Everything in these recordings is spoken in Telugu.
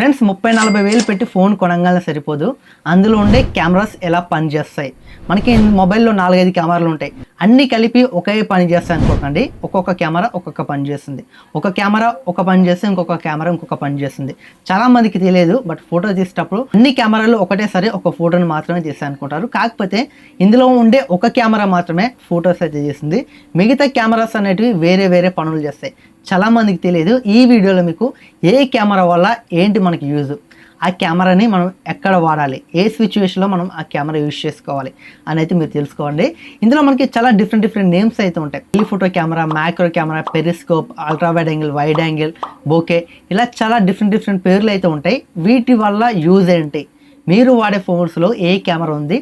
ఫ్రెండ్స్ 30-40 వేలు పెట్టి ఫోన్ కొనగానే సరిపోదు. అందులో ఉండే కెమెరాస్ ఎలా పనిచేస్తాయి, మనకి మొబైల్లో 4-5 కెమెరాలు ఉంటాయి, అన్నీ కలిపి ఒకే పని చేస్తాయి అనుకోకండి. ఒక్కొక్క కెమెరా ఒక్కొక్క పని చేస్తుంది. ఒక కెమెరా ఒక పని చేస్తే ఇంకొక కెమెరా ఇంకొక పని చేస్తుంది. చాలా మందికి తెలియదు, బట్ ఫోటో తీసేటప్పుడు అన్ని కెమెరాలు ఒకటేసారి ఒక ఫోటోని మాత్రమే తీస్తాయి అనుకుంటారు. కాకపోతే ఇందులో ఉండే ఒక కెమెరా మాత్రమే ఫొటోస్ అయితే చేస్తుంది. మిగతా కెమెరాస్ అనేటివి వేరే వేరే పనులు చేస్తాయి. చాలా మందికి తెలియదు. ఈ వీడియోలో మీకు ఏ కెమెరా వల్ల ఏంటి మనకి యూజ్, ఆ కెమెరాని మనం ఎక్కడ వాడాలి, ఏ సిచ్యువేషన్లో మనం ఆ కెమెరా యూజ్ చేసుకోవాలి అని అయితే మీరు తెలుసుకోండి. ఇందులో మనకి చాలా డిఫరెంట్ నేమ్స్ అయితే ఉంటాయి. Telephoto camera, macro camera, periscope, ultra wide angle, bouquet, ఇలా చాలా డిఫరెంట్ పేర్లు అయితే ఉంటాయి. వీటి వల్ల యూజ్ ఏంటి, మీరు వాడే ఫోన్స్లో ఏ కెమెరా ఉంది,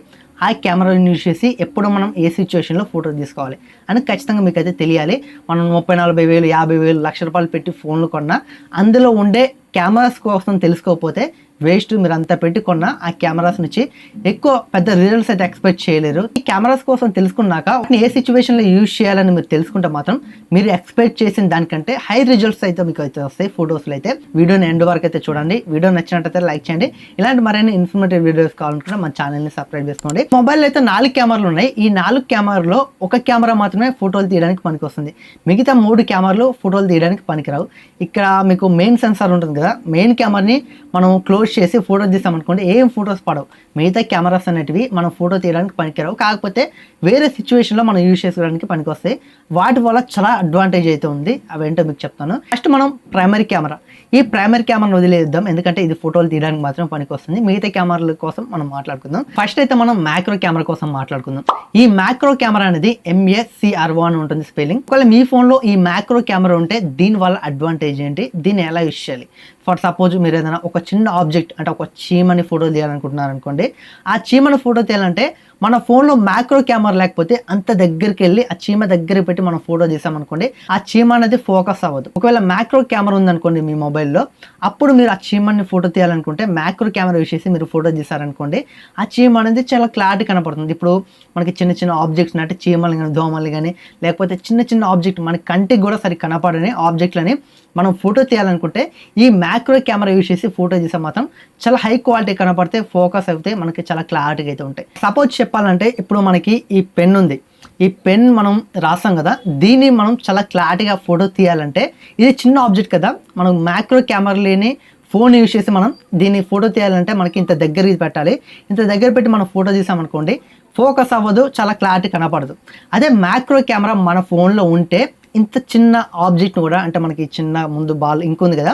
ఆ కెమెరాని యూజ్ చేసి ఎప్పుడు మనం ఏ సిచ్యువేషన్లో ఫోటో తీసుకోవాలి అని ఖచ్చితంగా మీకు అయితే తెలియాలి. మనం 30-40 వేలు, 50 వేలు, ₹1,00,000 పెట్టి ఫోన్లు కొన్నా అందులో ఉండే కెమెరాస్ కోసం తెలుసుకోకపోతే వేస్ట్. మీరు అంతా పెట్టి కొన్న ఆ కెమెరాస్ నుంచి ఎక్కువ పెద్ద రిజల్ట్స్ అయితే ఎక్స్పెక్ట్ చేయలేరు. ఈ కెమెరాస్ కోసం తెలుసుకున్నాక ఏ సిచ్యువేషన్లో యూజ్ చేయాలని మీరు తెలుసుకుంటే మాత్రం మీరు ఎక్స్పెక్ట్ చేసిన దానికంటే హై రిజల్ట్స్ అయితే మీకు అయితే వస్తాయి ఫోటోస్లో అయితే. వీడియోని ఎండ్ వరకు అయితే చూడండి. వీడియో నచ్చినట్టయితే లైక్ చేయండి. ఇలాంటి మరిన్ని ఇన్ఫర్మేటివ్ వీడియోస్ కావాలనుకుంటే మన ఛానల్ని సబ్స్క్రైబ్ చేసుకోండి. మొబైల్ అయితే 4 కెమెరాలు ఉన్నాయి. ఈ 4 కెమెరాలో ఒక కెమెరా మాత్రమే ఫోటోలు తీయడానికి పనికి వస్తుంది. మిగతా 3 కెమెరాలు ఫోటోలు తీయడానికి పనికిరావు. ఇక్కడ మీకు మెయిన్ సెన్సార్ ఉంటుంది కదా, మెయిన్ కెమెరాని మనం క్లోజ్ చేసి ఫోటో తీసామనుకోండి, ఏం ఫొటోస్ పడవు. మిగతా కెమెరాస్ అనేటివి మనం ఫోటో తీయడానికి పనికిరావు. కాకపోతే వేరే సిచ్యువేషన్లో మనం యూజ్ చేసుకోవడానికి పనికి వస్తాయి. వాటి వల్ల చాలా అడ్వాంటేజ్ అయితే ఉంది. అవేంటో మీకు చెప్తాను. ఫస్ట్ మనం ప్రైమరీ కెమెరా. ఈ ప్రైమరీ కెమెరాను వదిలేద్దాం, ఎందుకంటే ఇది ఫోటోలు తీయడానికి మాత్రం పనికి వస్తుంది. మిగతా కెమెరాల కోసం మనం మాట్లాడుకుందాం. ఫస్ట్ అయితే మనం మ్యాక్రో కెమెరా కోసం మాట్లాడుకుందాం. ఈ మ్యాక్రో కెమెరా అనేది MACRO అని ఉంటుంది స్పెల్లింగ్. ఒకవేళ మీ ఫోన్లో ఈ మ్యాక్రో కెమెరా ఉంటే దీని వల్ల అడ్వాంటేజ్ ఏంటి, దీన్ని ఎలా యూజ్ చేయాలి. ఫర్ సపోజ్ మీరు ఏదైనా ఒక చిన్న ఆబ్జెక్ట్ అంటే ఒక చీమని ఫోటో తీయాలనుకుంటున్నారు అనుకోండి. ఆ చీమని ఫోటో తీయాలంటే మన ఫోన్లో మ్యాక్రో కెమెరా లేకపోతే అంత దగ్గరికి వెళ్ళి ఆ చీమ దగ్గర పెట్టి మనం ఫోటో తీసామనుకోండి, ఆ చీమ అనేది ఫోకస్ అవ్వదు. ఒకవేళ మ్యాక్రో కెమెరా ఉందనుకోండి మీ మొబైల్లో, అప్పుడు మీరు ఆ చీమని ఫోటో తీయాలనుకుంటే మ్యాక్రో కెమెరా యూజ్ చేసి మీరు ఫోటో తీసారనుకోండి, ఆ చీమ అనేది చాలా క్లారిటీ కనపడుతుంది. ఇప్పుడు మనకి చిన్న ఆబ్జెక్ట్స్ అంటే చీమలు కానీ, దోమలు కానీ, లేకపోతే చిన్న ఆబ్జెక్ట్ మన కంటికి కూడా సరి కనపడని ఆబ్జెక్ట్లని మనం ఫోటో తీయాలనుకుంటే ఈ మ్యాక్రో కెమెరా యూజ్ చేసి ఫోటో తీసే మాత్రం చాలా హై క్వాలిటీ కనపడితే, ఫోకస్ అయితే మనకి చాలా క్లారిటీగా అయితే ఉంటాయి. సపోజ్ చెప్పాలంటే ఇప్పుడు మనకి ఈ పెన్ ఉంది. ఈ పెన్ మనం రాస్తాం కదా, దీన్ని మనం చాలా క్లారిటీగా ఫోటో తీయాలంటే, ఇది చిన్న ఆబ్జెక్ట్ కదా, మనం మ్యాక్రో కెమెరా లేని ఫోన్ యూజ్ చేసి మనం దీన్ని ఫోటో తీయాలంటే మనకి ఇంత దగ్గర పెట్టాలి. ఇంత దగ్గర పెట్టి మనం ఫోటో తీసామనుకోండి, ఫోకస్ అవ్వదు, చాలా క్లారిటీ కనపడదు. అదే మ్యాక్రో కెమెరా మన ఫోన్లో ఉంటే ఇంత చిన్న ఆబ్జెక్ట్ని కూడా, అంటే మనకి చిన్న ముందు బాల్ ఇంకుంది కదా,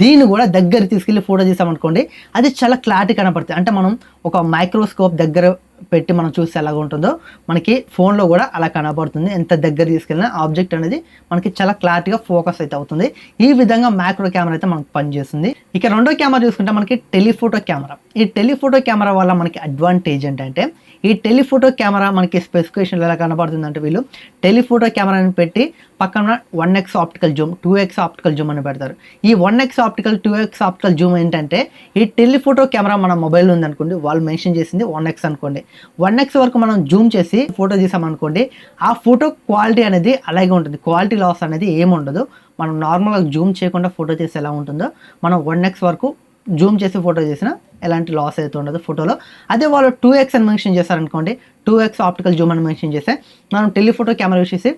దీన్ని కూడా దగ్గర తీసుకెళ్ళి ఫోటో తీసామనుకోండి, అది చాలా క్లారిటీ కనపడుతుంది. అంటే మనం ఒక మైక్రోస్కోప్ దగ్గర పెట్టి మనం చూస్తే ఎలాగ ఉంటుందో మనకి ఫోన్లో కూడా అలా కనబడుతుంది. ఎంత దగ్గర తీసుకెళ్ళినా ఆబ్జెక్ట్ అనేది మనకి చాలా క్లారిటీగా ఫోకస్ అయితే అవుతుంది. ఈ విధంగా మ్యాక్రో కెమెరా అయితే మనకు పనిచేస్తుంది. ఇక రెండో కెమెరా చూసుకుంటే మనకి టెలిఫోటో కెమెరా. ఈ టెలిఫోటో కెమెరా వల్ల మనకి అడ్వాంటేజ్ ఏంటంటే, ఈ టెలిఫోటో కెమెరా మనకి స్పెసిఫికేషన్ ఎలా కనబడుతుంది అంటే, వీళ్ళు టెలిఫోటో కెమెరాని పెట్టి పక్కన 1x optical Zoom, 2x optical Zoom అని పెడతారు. ఈ 1x optical, 2x optical Zoom ఏంటంటే, ఈ టెలిఫోటో కెమెరా మన మొబైల్ ఉంది అనుకోండి, వాళ్ళు మెన్షన్ చేసింది 1x అనుకోండి, 1x వరకు మనం జూమ్ చేసి ఫోటో తీసామనుకోండి, ఆ ఫోటో క్వాలిటీ అనేది అలాగే ఉంటుంది. క్వాలిటీ లాస్ అనేది ఏముండదు. మనం నార్మల్గా జూమ్ చేయకుండా ఫోటో తీసి ఎలా ఉంటుందో, మనం 1x వరకు జూమ్ చేసి ఫోటో చేసినా ఎలాంటి లాస్ అయితే ఉండదు ఫోటోలో. అదే వాళ్ళు 2x అని మెన్షన్ చేశారనుకోండి, 2x ఆప్టికల్ జూమ్ అని మెన్షన్ చేస్తే మనం టెలిఫోటో కెమెరా యూస్ చేసి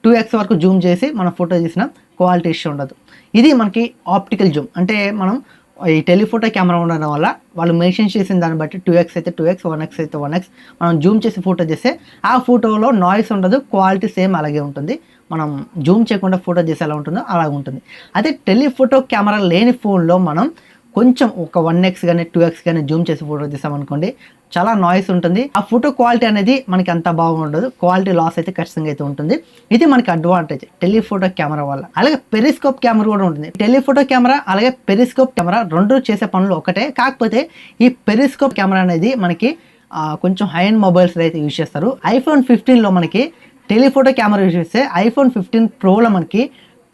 2x వరకు జూమ్ చేసి మనం ఫోటో తీసిన క్వాలిటీ ఇష్యూ ఉండదు. ఇది మనకి ఆప్టికల్ జూమ్. అంటే మనం ఈ టెలిఫోటో కెమెరా ఉండడం వల్ల వాళ్ళు మెన్షన్ చేసిన దాన్ని బట్టి 2x అయితే 2x, 1x అయితే 1x మనం జూమ్ చేసి ఫోటో చేస్తే ఆ ఫోటోలో నాయిస్ ఉండదు, క్వాలిటీ సేమ్ అలాగే ఉంటుంది. మనం జూమ్ చేయకుండా ఫోటో చేస్తే ఎలా ఉంటుందో అలాగే ఉంటుంది. అదే టెలిఫోటో కెమెరా లేని ఫోన్లో మనం కొంచెం ఒక 1x కానీ 2x కానీ జూమ్ చేసి ఫోటో తీసామనుకోండి, చాలా నాయిస్ ఉంటుంది. ఆ ఫోటో క్వాలిటీ అనేది మనకి అంత బాగుండదు, క్వాలిటీ లాస్ అయితే ఖచ్చితంగా అయితే ఉంటుంది. ఇది మనకి అడ్వాంటేజ్ టెలిఫోటో కెమెరా వల్ల. అలాగే పెరిస్కోప్ కెమెరా కూడా ఉంటుంది. టెలిఫోటో కెమెరా అలాగే పెరిస్కోప్ కెమెరా రెండు చేసే పనులు ఒకటే. కాకపోతే ఈ పెరిస్కోప్ కెమెరా అనేది మనకి కొంచెం హై అండ్ మొబైల్స్ అయితే యూజ్ చేస్తారు. iPhone 15లో మనకి టెలిఫోటో కెమెరా యూజ్ చేస్తే iPhone 15 Proలో మనకి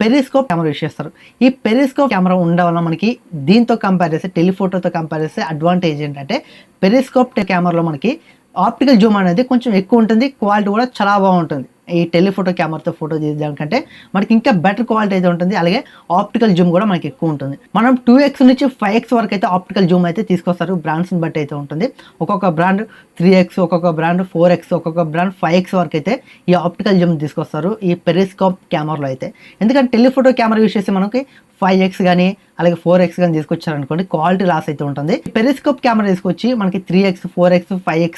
పెరిస్కోప్ కెమెరా యూజ్ చేస్తారు. ఈ పెరిస్కోప్ కెమెరా ఉండడం వల్ల మనకి దీంతో కంపేర్ చేస్తే, టెలిఫోటోతో కంపేర్ చేస్తే అడ్వాంటేజ్ ఏంటంటే, పెరిస్కోప్ కెమెరాలో మనకి ఆప్టికల్ జూమ్ అనేది కొంచెం ఎక్కువ ఉంటుంది, క్వాలిటీ కూడా చాలా బాగుంటుంది. ఈ టెలిఫోటో కెమెరాతో ఫోటో తీయడానికంటే మనకి ఇంకా బెటర్ క్వాలిటీ అయితే ఉంటుంది. అలాగే ఆప్టికల్ జూమ్ కూడా మనకి ఎక్కువ ఉంటుంది. మనం 2x నుంచి 5x వరకు అయితే ఆప్టికల్ జూమ్ అయితే తీసుకొస్తారు. బ్రాండ్స్ని బట్టి అయితే ఉంటుంది. ఒక్కొక్క బ్రాండ్ 3x, ఒక్కొక్క బ్రాండ్ 4x, ఒక్కొక్క బ్రాండ్ 5x వరకు అయితే ఈ ఆప్టికల్ జూమ్ తీసుకొస్తారు ఈ పెరిస్కోప్ కెమెరాలో అయితే. ఎందుకంటే టెలిఫోటో కెమెరా యూస్ చేసి మనకి 5x కానీ అలాగే 4x కానీ తీసుకొచ్చారనుకోండి క్వాలిటీ లాస్ అయితే ఉంటుంది. పెరిస్కోప్ కెమెరా తీసుకొచ్చి మనకి 3x, 4x, 5x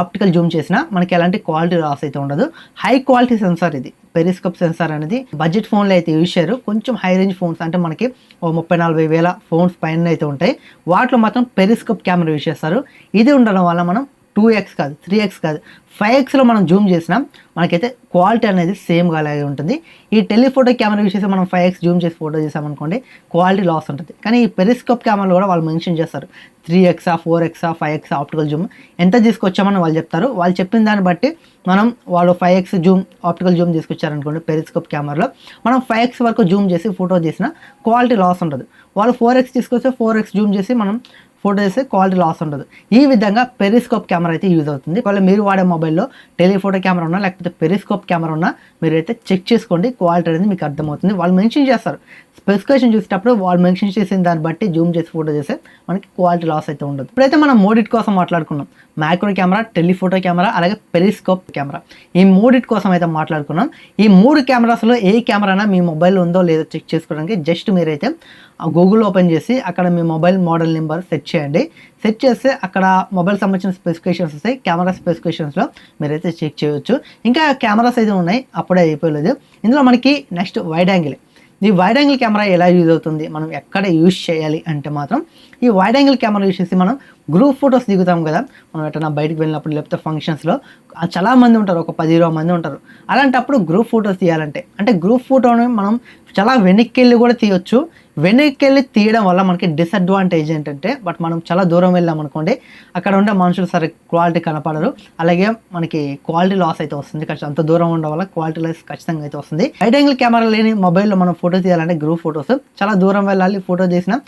optical Zoom చేసినా మనకి ఎలాంటి క్వాలిటీ లాస్ అయితే ఉండదు. హై క్వాలిటీ సెన్సార్ ఇది. పెరిస్కోప్ సెన్సార్ అనేది బడ్జెట్ ఫోన్లో అయితే యూజ్ చేయరు. కొంచెం హై రేంజ్ ఫోన్స్ అంటే మనకి 30-40 వేల ఫోన్స్ పైన అయితే ఉంటాయి. వాటిలో మాత్రం పెరిస్కోప్ కెమెరా యూజ్ చేస్తారు. ఇది ఉండడం వల్ల మనం 2x కాదు, 3x కాదు, 5xలో మనం జూమ్ చేసినా మనకైతే క్వాలిటీ అనేది సేమ్గా అలాగే ఉంటుంది. ఈ టెలిఫోటో కెమెరా యూస్ చేసి మనం 5x జూమ్ చేసి ఫోటో చేసామనుకోండి క్వాలిటీ లాస్ ఉంటుంది. కానీ ఈ పెరిస్కోప్ కెమెరాలో కూడా వాళ్ళు మెన్షన్ చేస్తారు 3x, 4x, 5x optical Zoom ఎంత తీసుకొచ్చామని వాళ్ళు చెప్తారు. వాళ్ళు చెప్పిన దాన్ని బట్టి మనం వాళ్ళు 5x జూమ్ ఆప్టికల్ జూమ్ తీసుకొచ్చారనుకోండి పెరిస్కోప్ కెమెరాలో మనం 5x వరకు జూమ్ చేసి ఫోటో చేసినా క్వాలిటీ లాస్ ఉండదు. వాళ్ళు 4x తీసుకొస్తే 4x జూమ్ చేసి మనం ఫోటో చేస్తే క్వాలిటీ లాస్ ఉండదు. ఈ విధంగా పెరిస్కోప్ కెమెరా అయితే యూజ్ అవుతుంది. ఒకవేళ మీరు వాడే మొబైల్లో టెలిఫోటో కెమెరా ఉన్నా లేకపోతే పెరిస్కోప్ కెమెరా ఉన్నా మీరైతే చెక్ చేసుకోండి. క్వాలిటీ అనేది మీకు అర్థమవుతుంది. వాళ్ళు మెన్షన్ చేస్తారు స్పెసిఫికేషన్ చూసేటప్పుడు వాళ్ళు మెన్షన్ చేసిన దాన్ని బట్టి జూమ్ చేసి ఫోటో చేస్తే మనకి క్వాలిటీ లాస్ అయితే ఉండదు. ఇప్పుడైతే మనం మూడిటి కోసం మాట్లాడుకున్నాం. మ్యాక్రో కెమెరా, టెలిఫోటో కెమెరా, అలాగే పెరిస్కోప్ కెమెరా. ఈ మూడిటి కోసం అయితే మాట్లాడుకున్నాం. ఈ 3 కెమెరాస్లో ఏ కెమెరా మీ మొబైల్లో ఉందో లేదో చెక్ చేసుకోవడానికి జస్ట్ మీరైతే గూగుల్ ఓపెన్ చేసి అక్కడ మీ మొబైల్ మోడల్ నెంబర్ సెట్ చేయండి. సెట్ చేస్తే అక్కడ మొబైల్ సంబంధించిన స్పెసిఫికేషన్స్ వస్తాయి. కెమెరా స్పెసిఫికేషన్స్లో మీరైతే చెక్ చేయొచ్చు. ఇంకా కెమెరాస్ అయితే ఉన్నాయి, అప్పుడే అయిపోలేదు. ఇందులో మనకి నెక్స్ట్ వైడ్ యాంగిల్. ఈ వైడ్ యాంగిల్ కెమెరా ఎలా యూజ్ అవుతుంది, మనం ఎక్కడ యూజ్ చేయాలి అంటే మాత్రం ఈ వైడ్ యాంగిల్ కెమెరా యూజ్ చేసి మనం గ్రూప్ ఫొటోస్ దిగుతాం కదా. మనం ఎట్లా బయటకు వెళ్ళినప్పుడు లేకపోతే ఫంక్షన్స్లో చాలా మంది ఉంటారు, ఒక 10-20 మంది ఉంటారు. అలాంటప్పుడు గ్రూప్ ఫొటోస్ తీయాలంటే అంటే గ్రూప్ ఫోటోని మనం చాలా వెనక్కి వెళ్ళి కూడా తీయొచ్చు. వెనక్కి వెళ్ళి తీయడం వల్ల మనకి డిసడ్వాంటేజ్ ఏంటంటే మనం చాలా దూరం వెళ్ళాం అనుకోండి అక్కడ ఉండే మనుషులు సరే క్వాలిటీ కనపడరు. అలాగే మనకి క్వాలిటీ లాస్ అయితే వస్తుంది. అంత దూరం ఉండడం వల్ల క్వాలిటీ లాస్ ఖచ్చితంగా అయితే వస్తుంది. వైడ్ యాంగిల్ కెమెరా లేని మొబైల్లో మనం ఫోటో తీయాలంటే గ్రూప్ ఫొటోస్ చాలా దూరం వెళ్ళాలి. ఫోటో తీసినా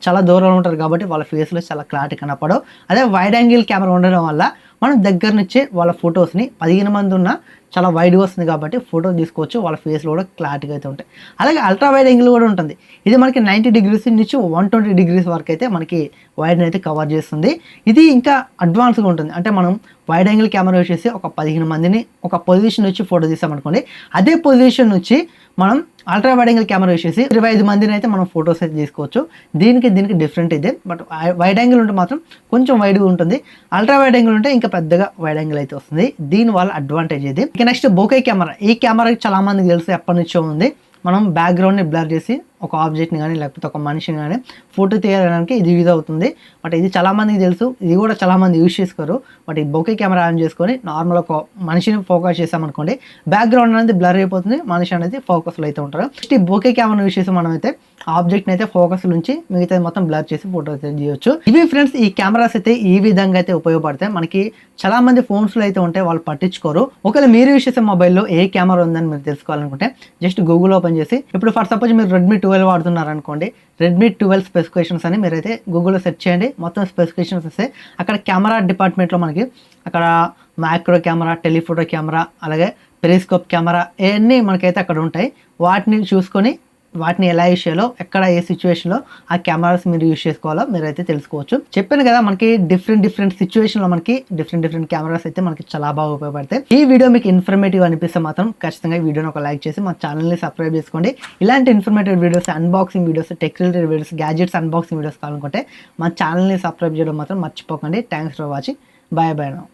చాలా దూరంలో ఉంటారు కాబట్టి వాళ్ళ ఫేస్లో చాలా క్లారిటీ కనపడవు. అదే వైడ్ యాంగిల్ కెమెరా ఉండడం వల్ల మనం దగ్గర నుంచి వాళ్ళ ఫొటోస్ని 15 మంది ఉన్న చాలా వైడ్గా వస్తుంది కాబట్టి ఫోటో తీసుకోవచ్చు. వాళ్ళ ఫేస్లో కూడా క్లారిటీగా అయితే ఉంటాయి. అలాగే అల్ట్రా వైడ్ యాంగిల్ కూడా ఉంటుంది. ఇది మనకి 90 degrees నుంచి 120 degrees వరకు అయితే మనకి వైడ్ని అయితే కవర్ చేస్తుంది. ఇది ఇంకా అడ్వాన్స్గా ఉంటుంది. అంటే మనం వైడ్ యాంగిల్ కెమెరా యూస్ చేసి ఒక 15 మందిని ఒక పొజిషన్ నుంచి ఫోటో తీసామనుకోండి, అదే పొజిషన్ నుంచి మనం ultra wide angle camera use చేసి 25 మందిని అయితే మనం ఫొటోస్ అయితే తీసుకోవచ్చు. దీనికి డిఫరెంట్ ఇదే. బట్ వైడ్ యాంగిల్ ఉంటే మాత్రం కొంచెం వైడ్గా ఉంటుంది. అల్ట్రా వైడ్ యాంగిల్ ఉంటే ఇంకా పెద్దగా వైడ్ యాంగిల్ అయితే వస్తుంది. దీనివల్ల అడ్వాంటేజ్ ఇది. ఇక నెక్స్ట్ బోకే కెమెరా. ఈ కెమెరాకి చాలా మందికి తెలుసు, ఎప్పటి నుంచో ఉంది. మనం బ్యాక్గ్రౌండ్ని బ్లర్ చేసి ఒక ఆబ్జెక్ట్ని కానీ లేకపోతే ఒక మనిషిని కానీ ఫోటో తీయడానికి ఇది యూజ్ అవుతుంది. బట్ ఇది చాలామందికి తెలుసు, ఇది కూడా చాలామంది యూజ్ చేసుకోరు. బట్ ఈ బోకే కెమెరా ఆన్ చేసుకొని నార్మల్ ఒక మనిషిని ఫోకస్ చేసామనుకోండి బ్యాక్గ్రౌండ్ అనేది బ్లర్ అయిపోతుంది, మనిషి అనేది ఫోకస్లో అయితే ఉంటారు. ఈ బోకే కెమెరా యూజ్ చేసి మనం అయితే ఆబ్జెక్ట్ని అయితే ఫోకస్ నుంచి మిగతా మొత్తం బ్లర్ చేసి ఫోటో అయితే తీయొచ్చు. ఇవి ఫ్రెండ్స్ ఈ కెమెరాస్ అయితే ఈ విధంగా అయితే ఉపయోగపడతాయి. మనకి చాలా మంది ఫోన్స్లో అయితే ఉంటాయి, వాళ్ళు పట్టించుకోరు. ఒకవేళ మీరు యూజ్ చేసే మొబైల్లో ఏ కెమెరా ఉందని మీరు తెలుసుకోవాలనుకుంటే జస్ట్ గూగుల్ ఓపెన్ చేసి ఇప్పుడు ఫర్ సపోజ్ మీరు రెడ్మీ 12 వాడుతున్నారు అనుకోండి, రెడ్మీ 12 స్పెసిఫికేషన్స్ అని మీరైతే గూగుల్లో సెర్చ్ చేయండి. మొత్తం స్పెసిఫికేషన్స్ వస్తే అక్కడ కెమెరా డిపార్ట్మెంట్లో మనకి అక్కడ మ్యాక్రో కెమెరా, టెలిఫోటో కెమెరా, అలాగే పెరిస్కోప్ కెమెరా ఇవన్నీ మనకైతే అక్కడ ఉంటాయి. వాటిని చూసుకొని వాటిని ఎలా యూస్ చేయాలో, ఎక్కడ ఏ సిచ్యువేషన్లో ఆ కెమెరాస్ మీరు యూస్ చేసుకోవాలో మీరైతే తెలుసుకోవచ్చు. చెప్పాను కదా మనకి డిఫరెంట్ సిచ్యువేషన్లో మనకి డిఫరెంట్ కెమెరాస్ అయితే మనకి చాలా బాగా ఉపయోగపడతాయి. ఈ వీడియో మీకు ఇన్ఫర్మేటివ్ అనిపిస్తే మాత్రం ఖచ్చితంగా ఈ వీడియోని ఒక లైక్ చేసి మా ఛానల్ని సబ్స్క్రైబ్ చేసుకోండి. ఇలాంటి informative videos, unboxing videos, tech related videos, gadgets unboxing videos కావాలనుకుంటే మా ఛానల్ని సబ్స్క్రైబ్ చేయడం మాత్రం మర్చిపోకండి. Thanks for watching. Bye now.